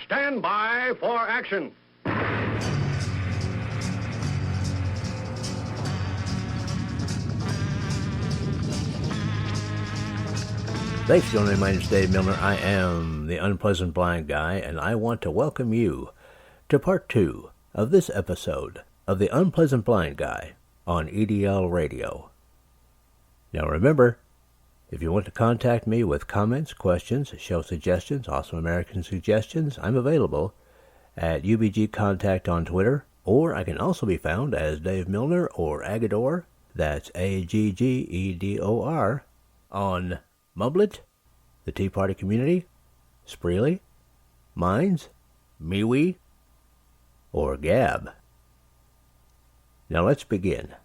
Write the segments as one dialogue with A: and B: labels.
A: stand by for action.
B: Thanks for joining me. My name is Dave Milner. I am the Unpleasant Blind Guy, and I want to welcome you to part 2 of this episode of the Unpleasant Blind Guy on EDL Radio. Now remember, if you want to contact me with comments, questions, show suggestions, Awesome American suggestions, I'm available at UBG Contact on Twitter, or I can also be found as Dave Milner or Agador, that's Aggedor, on Mumblet, the Tea Party Community, Spreely, Minds, MeWe, or Gab. Now let's begin.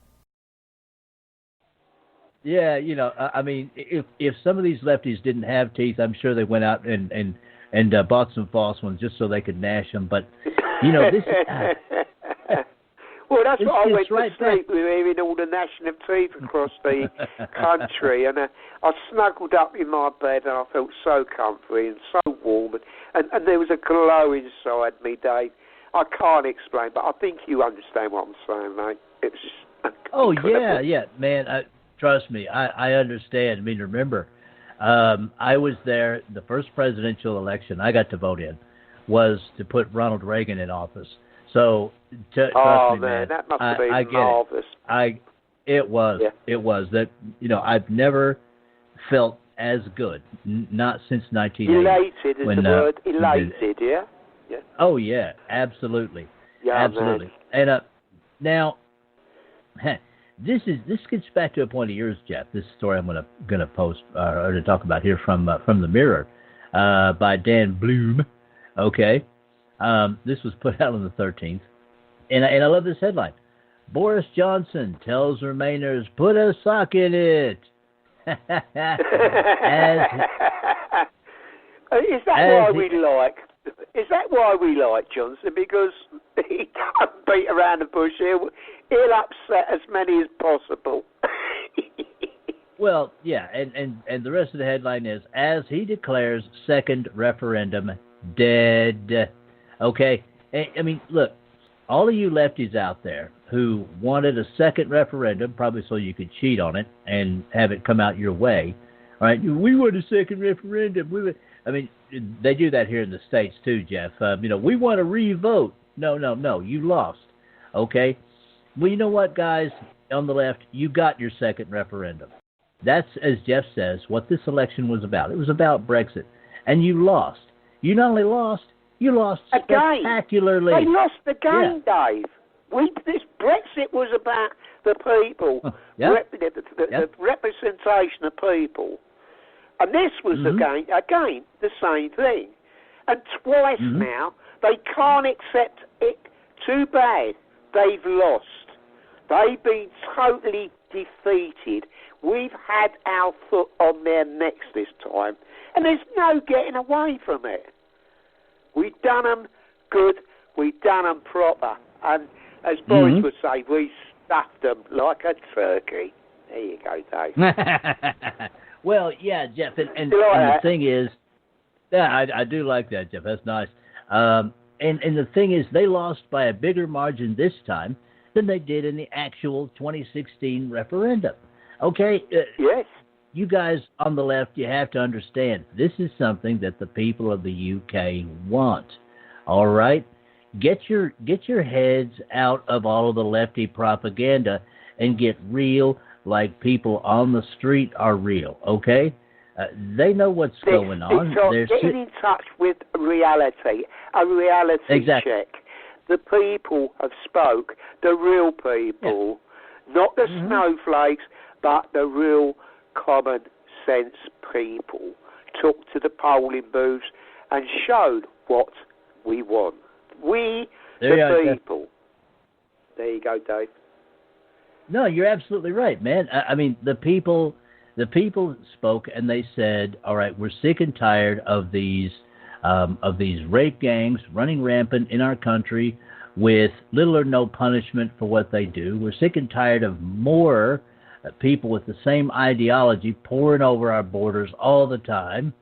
B: Yeah, you know, I mean, if some of these lefties didn't have teeth, I'm sure they went out and bought some false ones just so they could gnash them. But, you know, this
C: well, that's what I went to sleep with, hearing all the gnashing of teeth across the country. And I snuggled up in my bed and I felt so comfy and so warm. And there was a glow inside me, Dave. I can't explain, but I think you understand what I'm saying, mate. It was just incredible.
B: yeah, man. Trust me, I understand. I mean, remember, I was there, the first presidential election I got to vote in was to put Ronald Reagan in office. So, trust me, man,
C: that must have been marvelous.
B: It was. That, you know, I've never felt as good, not since 1980.
C: Elated is the word, elated, yeah?
B: Oh, yeah, absolutely.
C: Yeah,
B: absolutely.
C: Man.
B: And now, this gets back to a point of yours, Jeff. This story I'm gonna post or to talk about here from the Mirror by Dan Bloom. Okay, this was put out on the 13th, and I love this headline: Boris Johnson tells Remainers put a sock in it.
C: Is that why we like Johnson? Because he don't beat around the bush. He'll upset as many as possible.
B: Well, yeah, and the rest of the headline is, as he declares second referendum dead. Okay? I mean, look, all of you lefties out there who wanted a second referendum, probably so you could cheat on it and have it come out your way, all right? We want a second referendum. I mean, they do that here in the States too, Jeff. You know, we want to re-vote. No, you lost. Okay? Well, you know what, guys, on the left, you got your second referendum. That's, as Jeff says, what this election was about. It was about Brexit. And you lost. You not only lost, you lost spectacularly.
C: They lost the game, Dave. This Brexit was about the people, the representation of people. And this was, again, the same thing. And twice now, they can't accept it. Too bad. They've lost. They've been totally defeated. We've had our foot on their necks this time. And there's no getting away from it. We've done them good. We've done them proper. And as Boris would say, we stuffed them like a turkey. There you go, Dave.
B: Well, yeah, Jeff, and the thing is, yeah, I do like that, Jeff. That's nice. And the thing is, they lost by a bigger margin this time than they did in the actual 2016 referendum. Okay?
C: Yes.
B: You guys on the left, you have to understand, this is something that the people of the UK want. All right? Get your heads out of all of the lefty propaganda and get real like people on the street are real, okay? They know what's going on.
C: They're getting in touch with reality, a reality check. The people have spoke, the real people, not the snowflakes, but the real common sense people took to the polling booths and showed what we want. We, the people. There you go, Dave.
B: No, you're absolutely right, man. I mean, the people spoke and they said, "All right, we're sick and tired of these rape gangs running rampant in our country with little or no punishment for what they do. We're sick and tired of more people with the same ideology pouring over our borders all the time.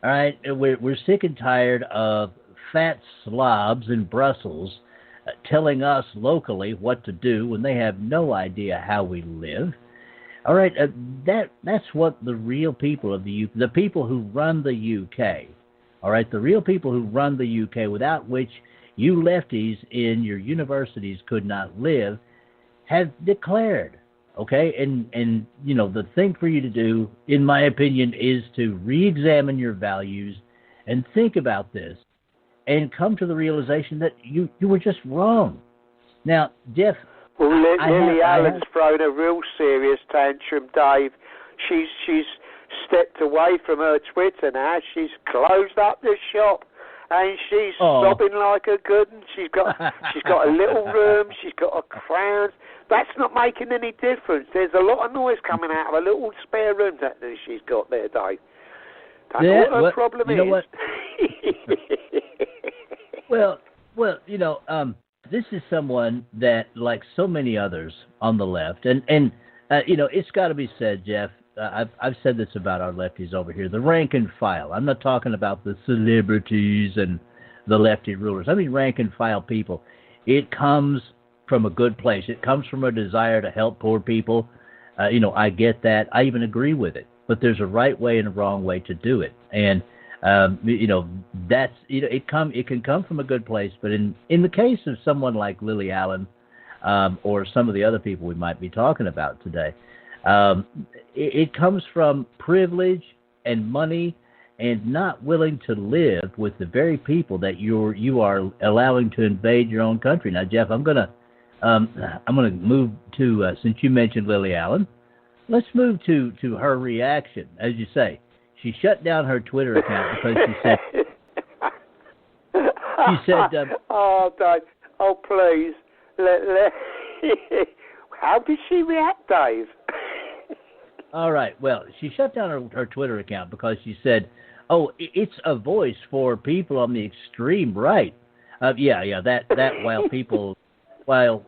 B: All right, we're sick and tired of fat slobs in Brussels telling us locally what to do when they have no idea how we live. All right, that's what the real people of the people who run the UK, all right, the real people who run the UK, without which you lefties in your universities could not live, have declared. Okay, and you know, the thing for you to do, in my opinion, is to re-examine your values and think about this and come to the realization that you were just wrong. Now, Jeff...
C: Well, Lily Allen's thrown a real serious tantrum, Dave. She's stepped away from her Twitter now. She's closed up the shop, and she's sobbing like a good one. She's got a little room. She's got a crown. That's not making any difference. There's a lot of noise coming out of a little spare room that she's got there, Dave. Don't know what her problem is. Know what? well, you know, this is someone that, like so many others on the left, and you know, it's got to be said, Jeff, I've said this about our lefties over here, the rank and file. I'm not talking about the celebrities and the lefty rulers. I mean rank and file people. It comes from a good place. It comes from a desire to help poor people. You know, I get that. I even agree with it. But there's a right way and a wrong way to do it. And you know, that's, you know, it can come from a good place. But in the case of someone like Lily Allen, or some of the other people we might be talking about today, it comes from privilege and money and not willing to live with the very people that you are allowing to invade your own country. Now, Jeff, I'm gonna move to since you mentioned Lily Allen, let's move to her reaction. As you say, she shut down her Twitter account because she said, "Oh, Dave, oh please, how did she react, Dave?"
B: All right. Well, she shut down her Twitter account because she said, "Oh, it's a voice for people on the extreme right." That while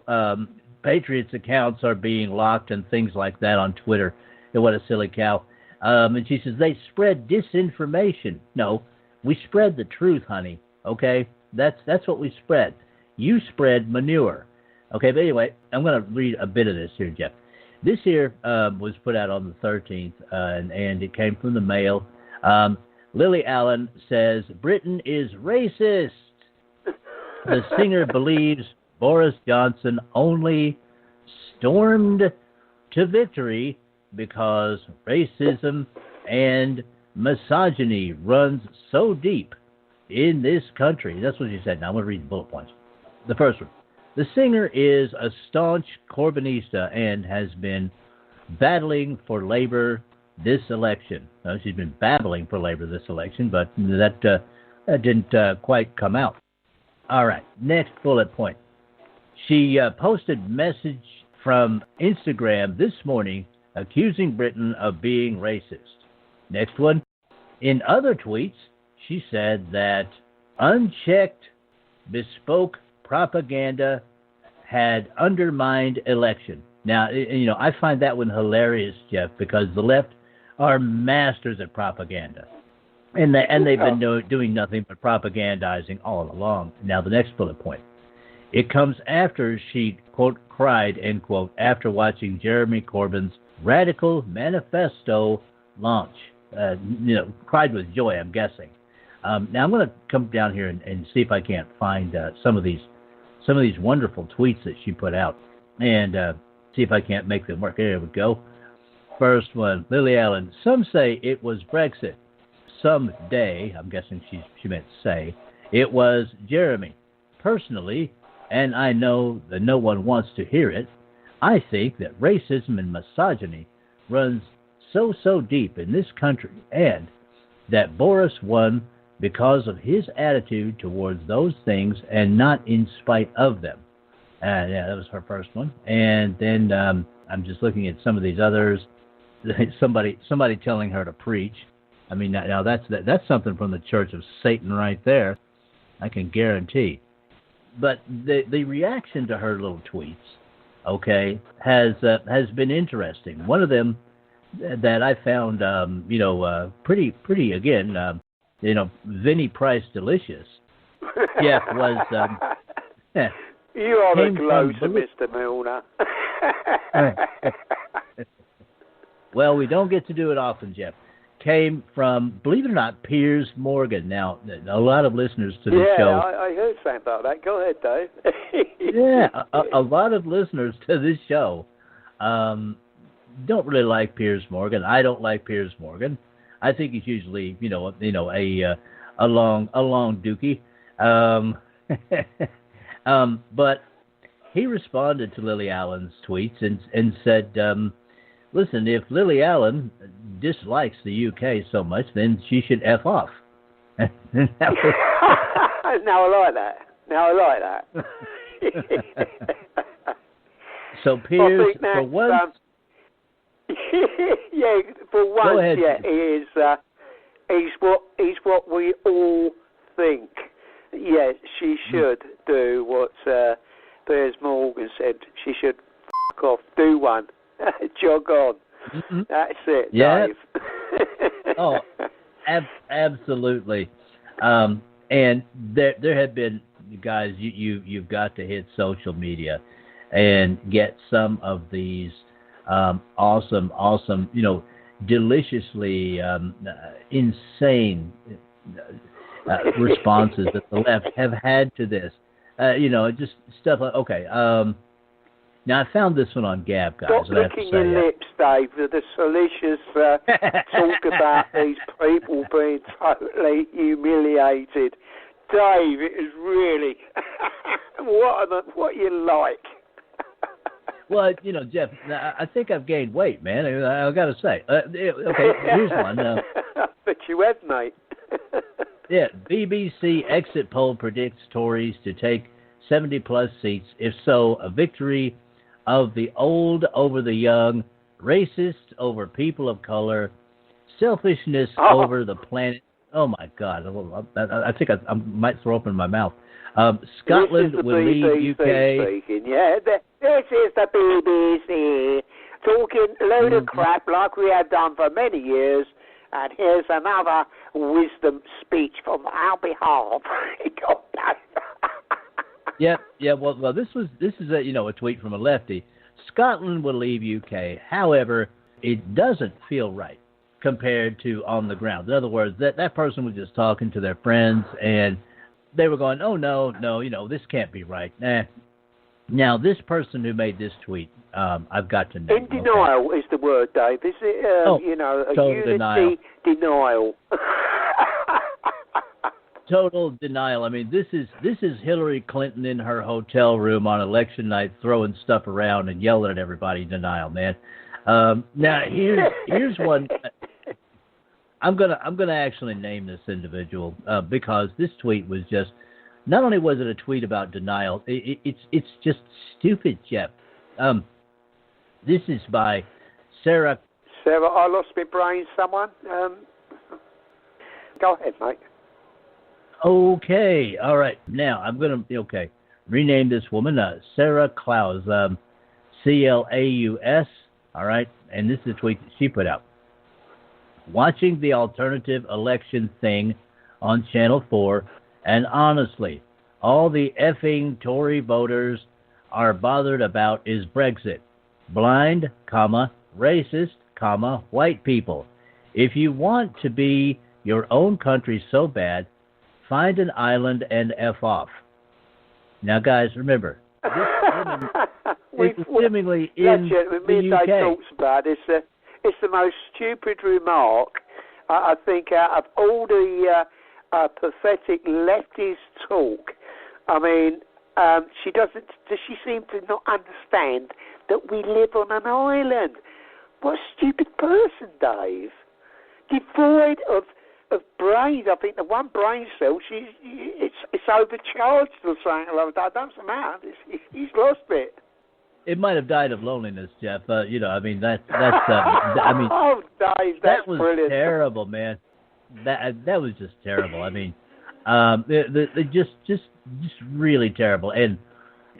B: Patriots accounts are being locked and things like that on Twitter. What a silly cow. And she says they spread disinformation. No, we spread the truth, honey. Okay, that's what we spread. You spread manure. Okay, but anyway, I'm going to read a bit of this here, Jeff. This here was put out on the 13th, and it came from the Mail. Lily Allen says, Britain is racist. The singer believes Boris Johnson only stormed to victory because racism and misogyny runs so deep in this country. That's what she said. Now I'm going to read the bullet points. The first one. The singer is a staunch Corbynista and has been battling for Labour this election. She's been battling for Labour this election, but that didn't quite come out. All right, next bullet point. She posted message from Instagram this morning accusing Britain of being racist. Next one. In other tweets, she said that unchecked, bespoke propaganda had undermined election. Now, you know, I find that one hilarious, Jeff, because the left are masters at propaganda. And they've been doing nothing but propagandizing all along. Now, the next bullet point. It comes after she, quote, cried, end quote, after watching Jeremy Corbyn's Radical Manifesto launch. You know, cried with joy, I'm guessing. Now, I'm going to come down here and see if I can't find some of these wonderful tweets that she put out and see if I can't make them work. There we go. First one, Lily Allen. Some say it was Brexit. Some day, I'm guessing she meant say, it was Jeremy. Personally, and I know that no one wants to hear it, I think that racism and misogyny runs so deep in this country, and that Boris won because of his attitude towards those things and not in spite of them. Yeah, that was her first one. And then I'm just looking at some of these others. Somebody telling her to preach. I mean, now that's something from the Church of Satan right there, I can guarantee. But the reaction to her little tweets, okay, has been interesting. One of them that I found, pretty again, Vinnie Price delicious. Jeff was.
C: You are the closer, Mr. Milner.
B: Well, we don't get to do it often, Jeff. Came from, believe it or not, Piers Morgan. Now, a lot of listeners to this show.
C: Yeah, I heard something about that. Go ahead, Dave.
B: Yeah, a lot of listeners to this show don't really like Piers Morgan. I don't like Piers Morgan. I think he's usually, a long dookie. But he responded to Lily Allen's tweets and said, listen, if Lily Allen dislikes the UK so much, then she should F off.
C: Now I like that.
B: So Piers, for once...
C: yeah, for once, ahead, he's what we all think. Yes, she should do what Piers Morgan said. She should f*** off, do one, jog on. Mm-hmm. That's it,
B: yeah.
C: Dave.
B: Oh, absolutely. And there have been, guys, you've got to hit social media and get some of these awesome, deliciously insane responses that the left have had to this. Just stuff like, okay. Now, I found this one on Gab, guys.
C: Stop licking your lips, Dave, with the salacious talk about these people being totally humiliated. Dave, it is really what you like.
B: Well, Jeff, I think I've gained weight, man. I've got to say. Okay, here's one.
C: I bet you have, mate.
B: Yeah, BBC exit poll predicts Tories to take 70-plus seats. If so, a victory of the old over the young, racist over people of color, selfishness over the planet. Oh, my God. I think I might throw open my mouth. Scotland will leave UK.
C: Speaking. Yeah, this is the BBC talking a load of crap like we have done for many years. And here's another wisdom speech from our behalf.
B: Yeah. Well, this is a tweet from a lefty. Scotland will leave UK. However, it doesn't feel right compared to on the ground. In other words, that person was just talking to their friends and they were going, oh no, this can't be right. Nah. Now, this person who made this tweet, I've got to know.
C: In denial is the word, Dave. Is it, a unity denial?
B: Total denial. I mean, this is Hillary Clinton in her hotel room on election night throwing stuff around and yelling at everybody. Denial, man. Now, here's one. I'm gonna actually name this individual because this tweet was just. Not only was it a tweet about denial, it's just stupid, Jeff. This is by Sarah.
C: Sarah, I lost my brain. Someone. Go ahead, mate.
B: Okay, all right. Now I'm gonna rename this woman Sarah Klaus, Claus. All right, and this is a tweet that she put out. Watching the alternative election thing on Channel 4. And honestly, all the effing Tory voters are bothered about is Brexit. Blind, racist, white people. If you want to be your own country so bad, find an island and F off. Now, guys, remember, this woman is seemingly in the UK.
C: Talks about it's the most stupid remark, I think, out of all the... pathetic leftist talk. I mean, does she seem to not understand that we live on an island? What a stupid person, Dave. Devoid of brains. I think the one brain cell, it's overcharged or something like that. That's the man. He's lost it.
B: It might have died of loneliness, Jeff. That's
C: oh, Dave, that's
B: that was
C: brilliant.
B: Terrible, man. That was just terrible. I mean, just really terrible. And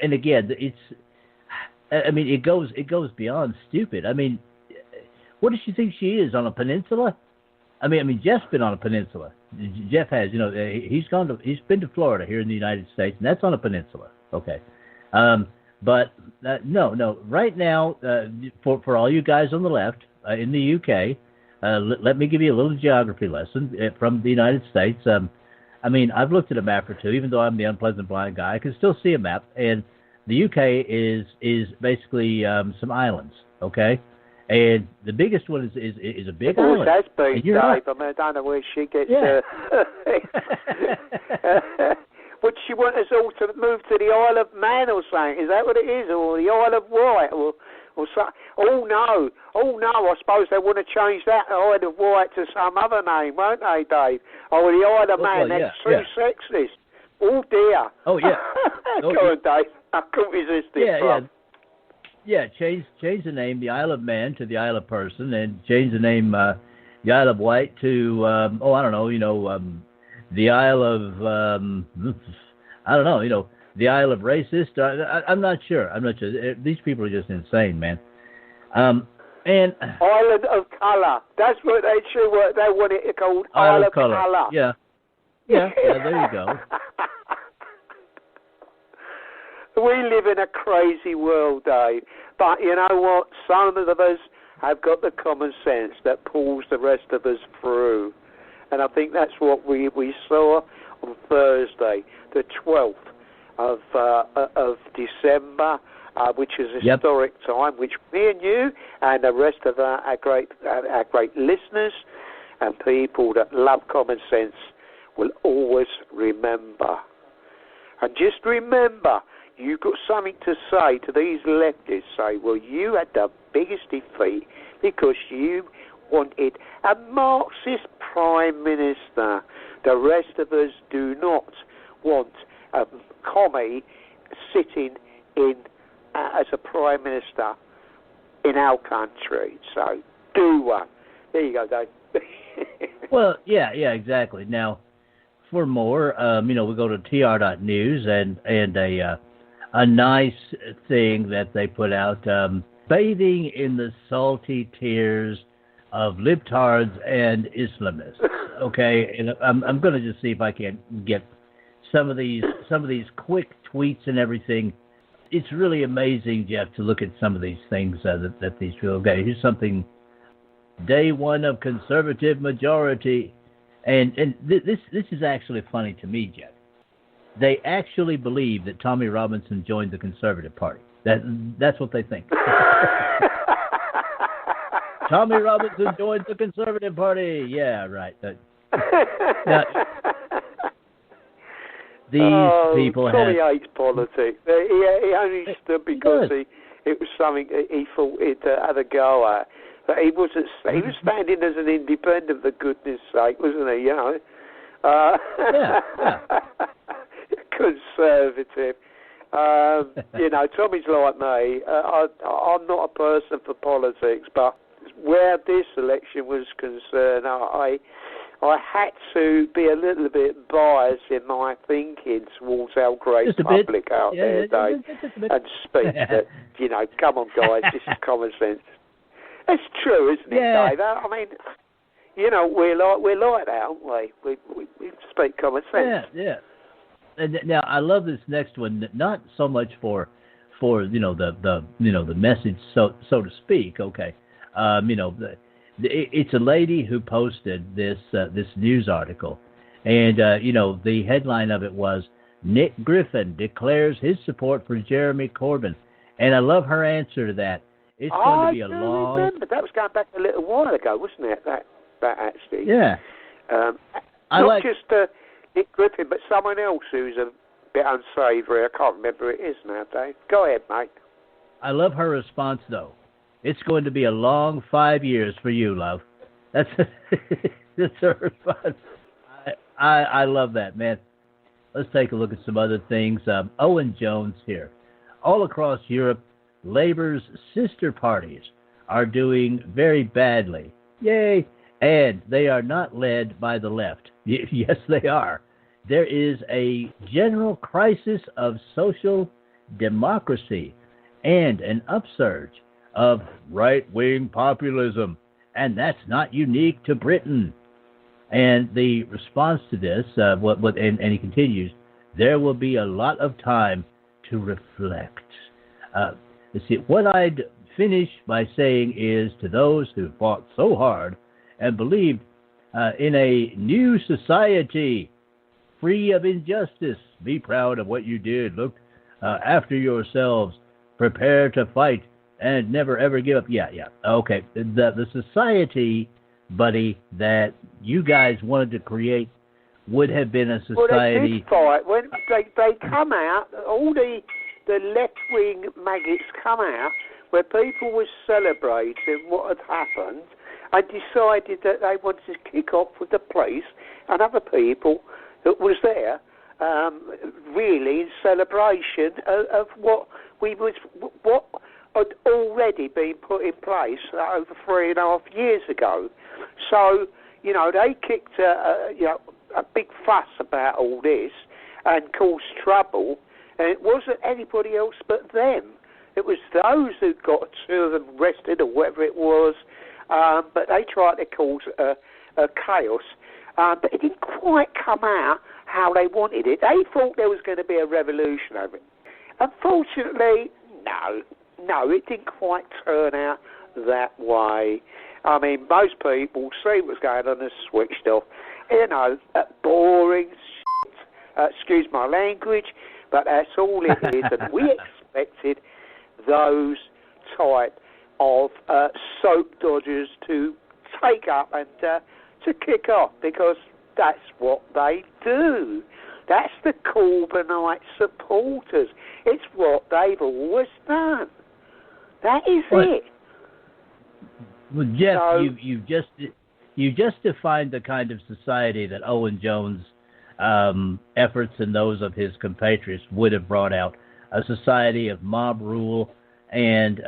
B: again, it goes beyond stupid. I mean, what does she think she is on a peninsula? I mean, Jeff's been on a peninsula. Jeff has. He's been to Florida here in the United States, and that's on a peninsula. Okay, but no. Right now, for all you guys on the left in the UK, let me give you a little geography lesson from the United States. I've looked at a map or two, even though I'm the unpleasant blind guy. I can still see a map, and the UK is basically some islands. Okay. And the biggest one is a big island.
C: That's big, Dave. I don't know where she gets Would she want us all to move to the Isle of Man or something? Is that what it is? Or the Isle of Wight? Or something? Oh, no. I suppose they want to change that Isle of Wight to some other name, won't they, Dave? Oh, the Isle of Man. That's too sexist. Oh, dear.
B: Oh, yeah.
C: Go on, Dave. I couldn't resist it.
B: Yeah, change the name, the Isle of Man, to the Isle of Person, and change the name, the Isle of Wight to, I don't know, the Isle of, I don't know, the Isle of Racist. I'm not sure. These people are just insane, man. And
C: Island of Colour. That's what they want it called. Isle of Colour.
B: Yeah, there you go.
C: We live in a crazy world, Dave. But you know what? Some of us have got the common sense that pulls the rest of us through. And I think that's what we saw on Thursday, the 12th of December, which is a historic time, which me and you and the rest of our great listeners and people that love common sense will always remember. And just remember, you've got something to say to these leftists. Say, well, you had the biggest defeat because you wanted a Marxist prime minister. The rest of us do not want a commie sitting in as a prime minister in our country. So do one. There you go, Dave.
B: Well, yeah, exactly. Now, for more, we go to tr.news and a nice thing that they put out, bathing in the salty tears of libtards and Islamists. Okay, and I'm going to just see if I can get some of these quick tweets and everything. It's really amazing, Jeff, to look at some of these things that these people. Okay, here's something. Day one of conservative majority, and this is actually funny to me, Jeff. They actually believe that Tommy Robinson joined the Conservative Party. That's what they think. Tommy Robinson joined the Conservative Party. Yeah, right. Now, these people
C: Tommy hates politics. He only stood because it was something he thought he'd have a go at. But he wasn't. He was standing as an independent, for goodness sake, wasn't he? Conservative. Tommy's like me. I'm not a person for politics, but where this election was concerned, I had to be a little bit biased in my thinking towards our great public out there, Dave, and speak that, come on, guys, this is common sense. It's true, isn't it, Dave? I mean, we're like that, aren't we? We speak common sense.
B: Yeah. And now I love this next one, not so much for the message, so to speak. Okay, it's a lady who posted this news article, and the headline of it was Nick Griffin declares his support for Jeremy Corbyn, and I love her answer to that. It's going to be a long. I remember
C: that was going back a little while ago, wasn't it? That actually.
B: Yeah.
C: Not just Nick Griffin, but someone else who's a bit unsavoury. I can't remember who it is now, Dave. Go ahead, mate.
B: I love her response, though. It's going to be a long 5 years for you, love. That's her response. I love that, man. Let's take a look at some other things. Owen Jones here. All across Europe, Labour's sister parties are doing very badly. Yay! And they are not led by the left. Yes, they are. There is a general crisis of social democracy and an upsurge of right-wing populism, and that's not unique to Britain. And the response to this, and he continues, there will be a lot of time to reflect. Let's see, what I'd finish by saying is, to those who fought so hard and believed in a new society free of injustice, be proud of what you did. Look after yourselves. Prepare to fight and never ever give up. Yeah. Okay. The society, buddy, that you guys wanted to create would have been a society.
C: Well, they did fight. When they come out, all the left-wing maggots come out, where people were celebrating what had happened, and decided that they wanted to kick off with the police and other people that was there, really in celebration of what had already been put in place over 3.5 years ago. So, they kicked a big fuss about all this and caused trouble, and it wasn't anybody else but them. It was those who got 2 of them arrested or whatever it was, but they tried to cause a chaos. But it didn't quite come out how they wanted it. They thought there was going to be a revolution over it. Unfortunately, no, it didn't quite turn out that way. I mean, most people see what's going on and switched off. Boring shit. Excuse my language, but that's all it is. And we expected those type of soap dodgers to take up and to kick off, because that's what they do. That's the Corbynite supporters. It's what they've always done. That is it.
B: Well, Jeff, you just defined the kind of society that Owen Jones' efforts and those of his compatriots would have brought out. A society of mob rule and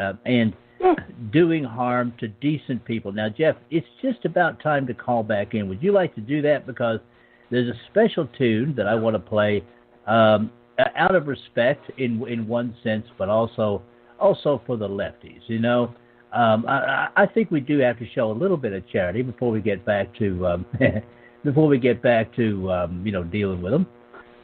B: doing harm to decent people. Now, Jeff, it's just about time to call back in. Would you like to do that? Because there's a special tune that I want to play out of respect in one sense, but also for the lefties. I think we do have to show a little bit of charity before we get back to dealing with them.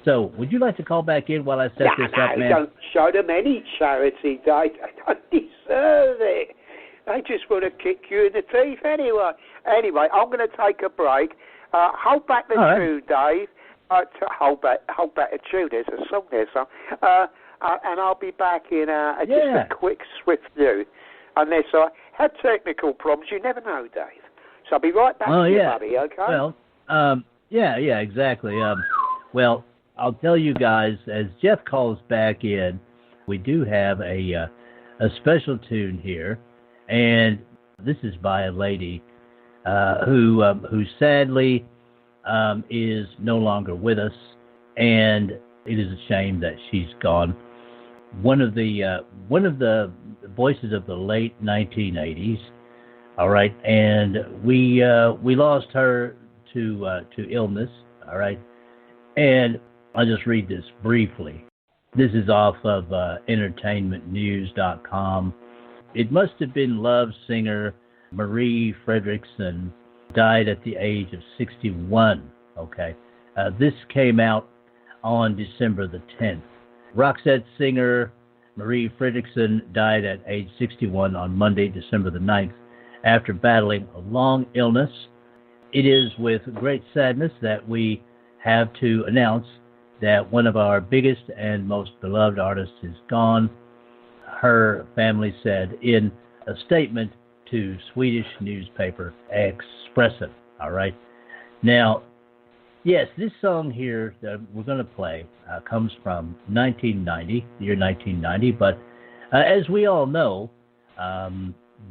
B: So, would you like to call back in while I set this up, man?
C: Don't show them any charity. They don't deserve it. They just want to kick you in the teeth anyway. Anyway, I'm going to take a break. Hold back the tune, Dave. Hold back the tune. There's a song there, son. And I'll be back in just a quick, swift view. Unless I had technical problems, you never know, Dave. So I'll be right back to you, buddy. Okay?
B: Well, exactly. Well, I'll tell you guys, as Jeff calls back in, we do have a special tune here, and this is by a lady who sadly is no longer with us, and it is a shame that she's gone. One of the voices of the late 1980s. All right, and we lost her to illness. All right, and I'll just read this briefly. This is off of entertainmentnews.com. It must have been love singer Marie Fredriksson, died at the age of 61. Okay, this came out on December the 10th. Roxette singer Marie Fredriksson died at age 61 on Monday, December the 9th, after battling a long illness. It is with great sadness that we have to announce that one of our biggest and most beloved artists is gone. Her family said in a statement to Swedish newspaper Expressen. All right. Now, yes, this song here that we're going to play comes from 1990, the year 1990. But as we all know,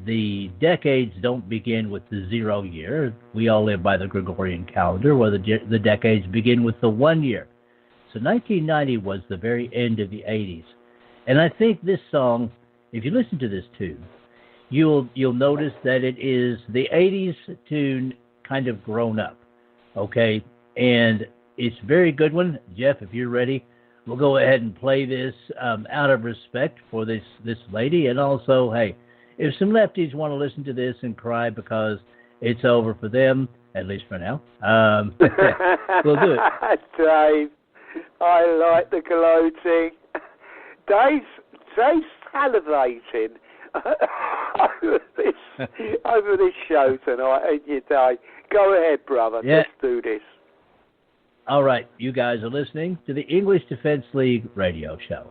B: the decades don't begin with the 0 year. We all live by the Gregorian calendar, where the decades begin with the 1 year. So 1990 was the very end of the 80s. And I think this song, if you listen to this tune, you'll notice that it is the 80s tune kind of grown up. Okay? And it's a very good one. Jeff, if you're ready, we'll go ahead and play this out of respect for this lady. And also, hey, if some lefties want to listen to this and cry because it's over for them, at least for now. We'll do it.
C: Dave, I like the gloating. Dave's salivating over this show tonight, ain't you, Dave? Go ahead, brother.
B: Yeah.
C: Let's do this.
B: All right, you guys are listening to the English Defense League radio show.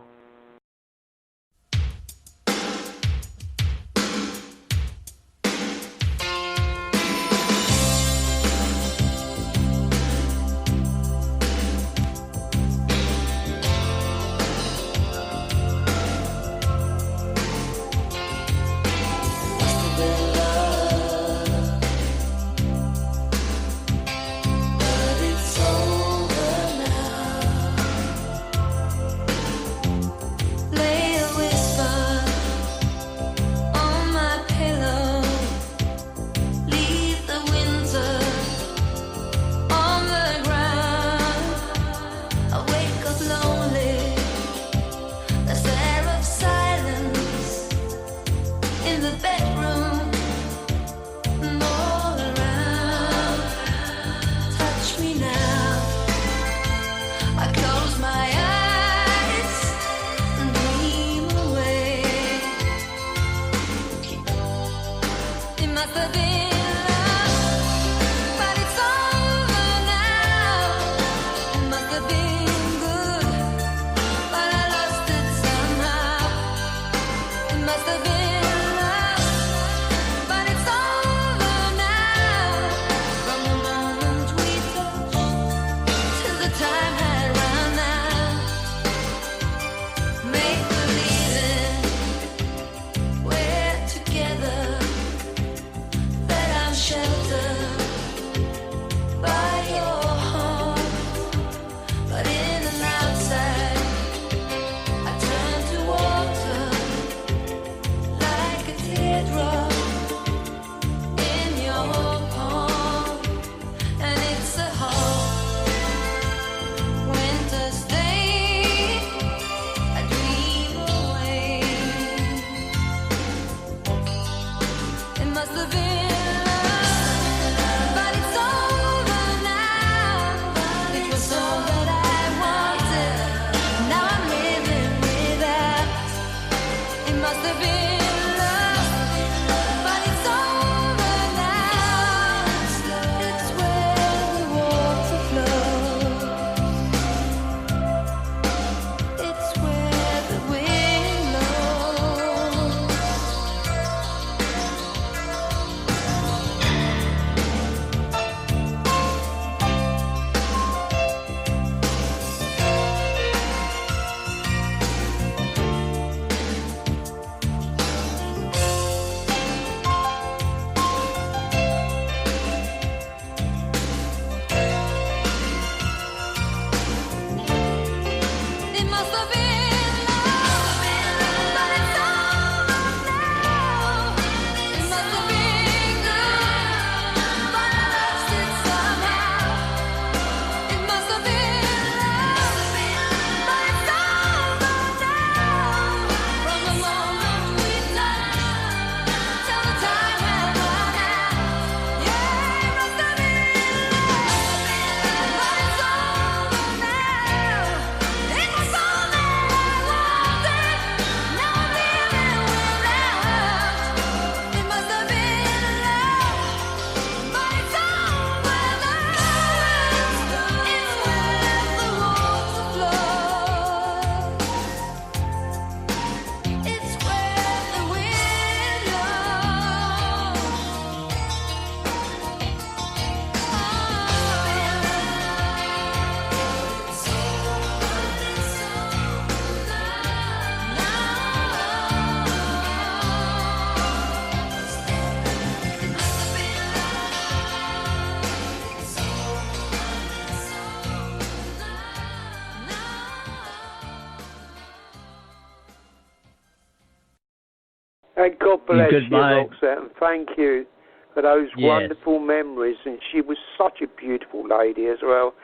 C: And God bless you,
B: Roxanne,
C: and thank you for those wonderful memories. And she was such a beautiful lady as well.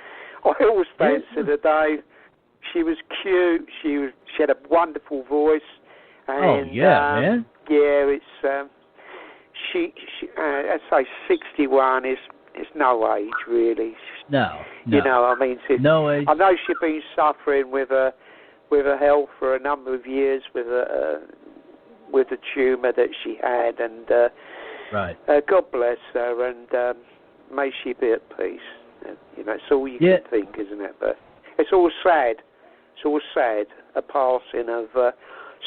C: I always fancied her, Dave. She was cute. She had a wonderful voice. And,
B: man.
C: Yeah, it's she I say 61 is There's no age, really.
B: No.
C: You know, I mean,
B: no age.
C: I know she's been suffering with her health for a number of years with a tumour that she had, and
B: right.
C: God bless her, and may she be at peace. You know, it's all you can think, isn't it? But it's all sad. It's all sad, a passing of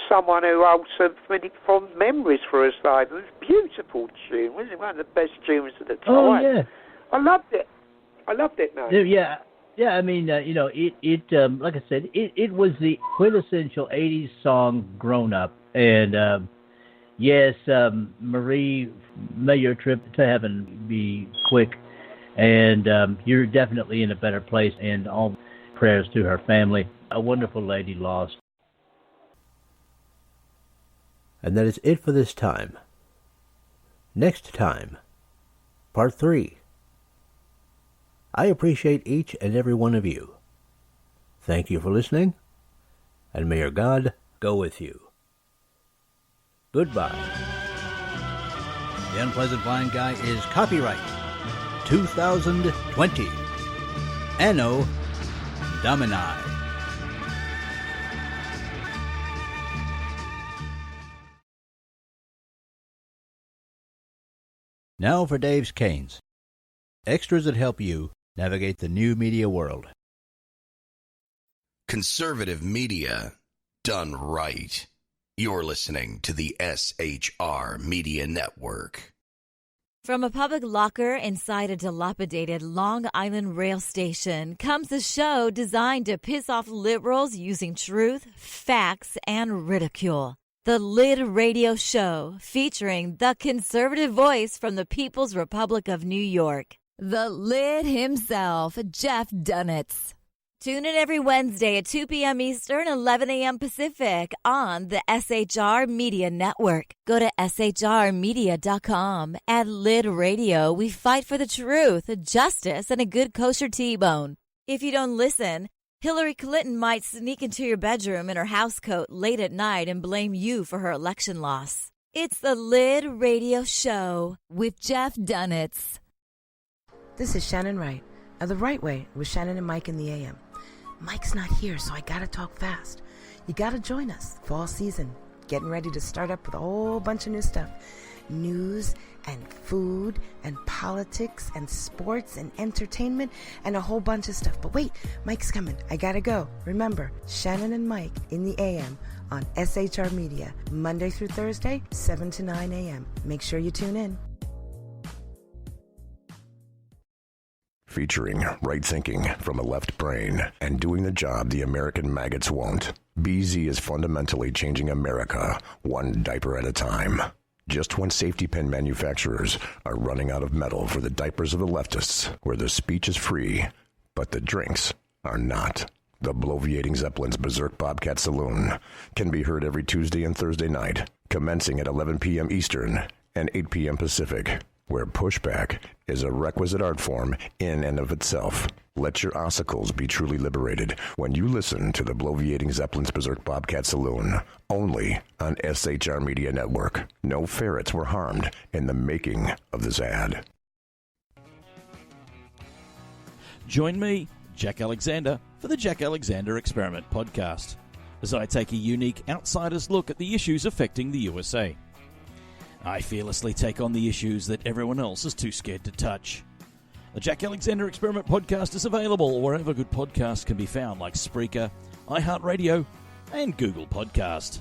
C: someone who holds so many fond memories for us. It was a beautiful tune, wasn't it? One of the best tunes of the time.
B: Oh, yeah.
C: I loved it, man.
B: Yeah, I mean, you know, it like I said, it was the quintessential 80s song grown up. And, yes, Marie, may your trip to heaven be quick. And you're definitely in a better place. And all prayers to her family. A wonderful lady lost.
D: And that is it for this time. Next time, part 3. I appreciate each and every one of you. Thank you for listening, and may your God go with you. Goodbye. The Unpleasant Blind Guy is copyright 2020. Anno Domini. Now for Dave's Canes. Extras that help you navigate the new media world.
E: Conservative media done right. You're listening to the SHR Media Network.
F: From a public locker inside a dilapidated Long Island rail station comes a show designed to piss off liberals using truth, facts, and ridicule. The Lid Radio Show, featuring the conservative voice from the People's Republic of New York, the Lid himself, Jeff Dunitz. Tune in every Wednesday at 2 p.m. Eastern, 11 a.m. Pacific on the SHR Media Network. Go to shrmedia.com. At Lid Radio, we fight for the truth, justice, and a good kosher T-bone. If you don't listen, Hillary Clinton might sneak into your bedroom in her housecoat late at night and blame you for her election loss. It's the Lid Radio Show with Jeff Dunitz.
G: This is Shannon Wright of The Right Way with Shannon and Mike in the AM. Mike's not here, so I gotta talk fast. You gotta join us. Fall season. Getting ready to start up with a whole bunch of new stuff. News and food and politics and sports and entertainment and a whole bunch of stuff. But wait, Mike's coming. I gotta go. Remember, Shannon and Mike in the AM on SHR Media, Monday through Thursday, 7 to 9 a.m. Make sure you tune in.
H: Featuring right thinking from a left brain and doing the job the American maggots won't. BZ is fundamentally changing America, one diaper at a time. Just when safety pin manufacturers are running out of metal for the diapers of the leftists, where the speech is free, but the drinks are not. The Bloviating Zeppelin's Berserk Bobcat Saloon can be heard every Tuesday and Thursday night, commencing at 11 p.m. Eastern and 8 p.m. Pacific, where pushback is a requisite art form in and of itself. Let your ossicles be truly liberated when you listen to the Bloviating Zeppelin's Berserk Bobcat Saloon, only on SHR Media Network. No ferrets were harmed in the making of this ad.
I: Join me, Jack Alexander, for the Jack Alexander Experiment podcast, as I take a unique outsider's look at the issues affecting the USA. I fearlessly take on the issues that everyone else is too scared to touch. The Jack Alexander Experiment podcast is available wherever good podcasts can be found, like Spreaker, iHeartRadio, and Google Podcast.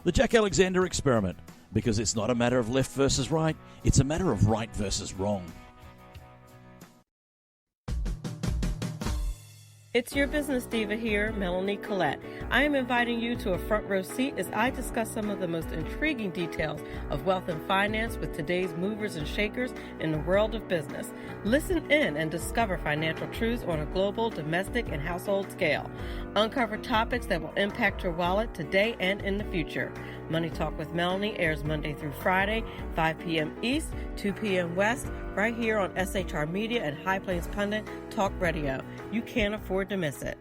I: The Jack Alexander Experiment, because it's not a matter of left versus right, it's a matter of right versus wrong.
J: It's your business diva here, Melanie Collette. I am inviting you to a front row seat as I discuss some of the most intriguing details of wealth and finance with today's movers and shakers in the world of business. Listen in and discover financial truths on a global, domestic, and household scale. Uncover topics that will impact your wallet today and in the future. Money Talk with Melanie airs Monday through Friday, 5 p.m. East, 2 p.m. West, right here on SHR Media and High Plains Pundit Talk Radio. You can't afford to miss it.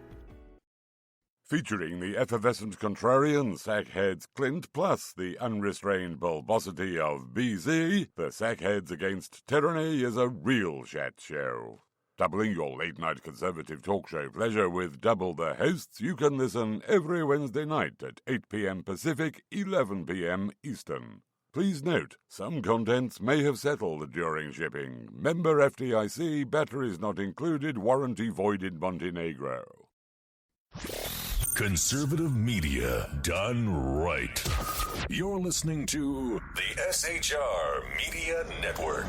K: Featuring the effervescent contrarian Sackheads Clint plus the unrestrained bulbosity of BZ, the Sackheads Against Tyranny is a real chat show. Doubling your late-night conservative talk show pleasure with double the hosts, you can listen every Wednesday night at 8 p.m. Pacific, 11 p.m. Eastern. Please note, some contents may have settled during shipping. Member FDIC, batteries not included, warranty void in Montenegro.
L: Conservative media done right. You're listening to the SHR Media Network.